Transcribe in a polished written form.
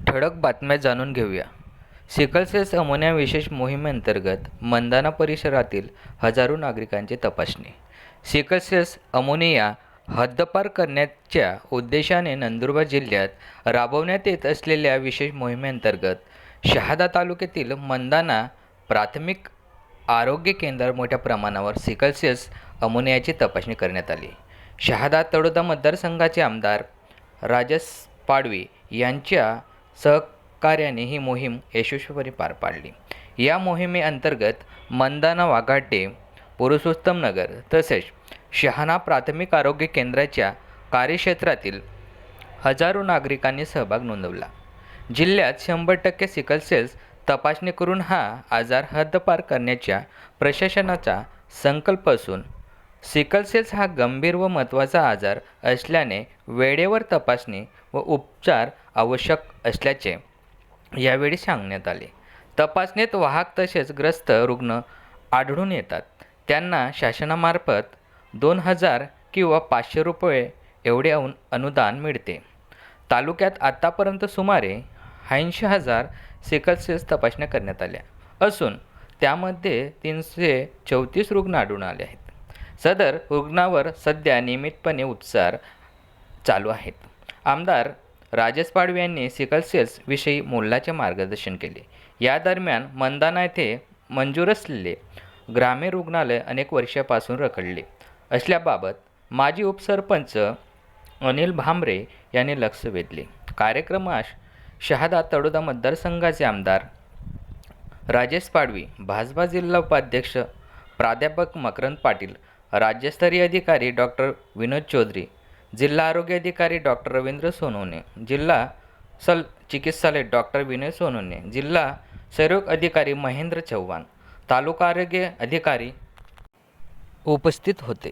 ठळक बातम्या जाणून घेऊया. सिकलसेल अमोनिया विशेष मोहिमेअंतर्गत मंदाना परिसरातील हजारो नागरिकांची तपासणी. सिकलसेल अमोनिया हद्दपार करण्याच्या उद्देशाने नंदुरबार जिल्ह्यात राबवण्यात येत असलेल्या विशेष मोहिमेअंतर्गत शहादा तालुक्यातील मंदाना प्राथमिक आरोग्य केंद्रावर मोठ्या प्रमाणावर सिकलसेल अमोनियाची तपासणी करण्यात आली. शहादा तळोदा मतदारसंघाचे आमदार राजेश पाडवी यांच्या सहकार्याने ही मोहीम यशस्वीपणे पार पाडली. या मोहिमेअंतर्गत मंदाना, वाघाटे, पुरुषोत्तम नगर तसेच शहाणा प्राथमिक आरोग्य केंद्राच्या कार्यक्षेत्रातील हजारो नागरिकांनी सहभाग नोंदवला. जिल्ह्यात 100% सिकलसेल तपासणी करून हा आजार हद्दपार करण्याच्या प्रशासनाचा संकल्प असून सिकलसेल हा गंभीर व महत्त्वाचा आजार असल्याने वेळेवर तपासणी व उपचार आवश्यक असल्याचे यावेळी सांगण्यात आले. तपासणीत वाहक तसेच ग्रस्त रुग्ण आढळून येतात त्यांना शासनामार्फत 2000 किंवा 500 रुपये एवढे अनुदान मिळते. तालुक्यात आतापर्यंत सुमारे 80,000 सिकलसेल तपासण्या करण्यात आल्या असून त्यामध्ये 334 रुग्ण आढळून आले आहेत. सदर रुग्णावर सध्या नियमितपणे उपचार चालू आहेत. आमदार राजेश पाडवी यांनी सिकलसेल विषयी मोलाचे मार्गदर्शन केले. या दरम्यान मंदाना येथे मंजूर असलेले ग्रामीण रुग्णालय अनेक वर्षांपासून रखडले असल्याबाबत माजी उपसरपंच अनिल भांबरे यांनी लक्ष वेधले. कार्यक्रमास शहादा तळोदा मतदारसंघाचे आमदार राजेश पाडवी, भाजपा जिल्हा उपाध्यक्ष प्राध्यापक मकरंद पाटील, राज्यस्तरीय अधिकारी डॉक्टर विनोद चौधरी, जिल्हा आरोग्य अधिकारी डॉक्टर रवींद्र सोनवणे, जिल्हा चिकित्सालय डॉक्टर विनय सोनवणे, जिल्हा क्षयरोग अधिकारी महेंद्र चव्हाण, तालुका आरोग्य अधिकारी उपस्थित होते.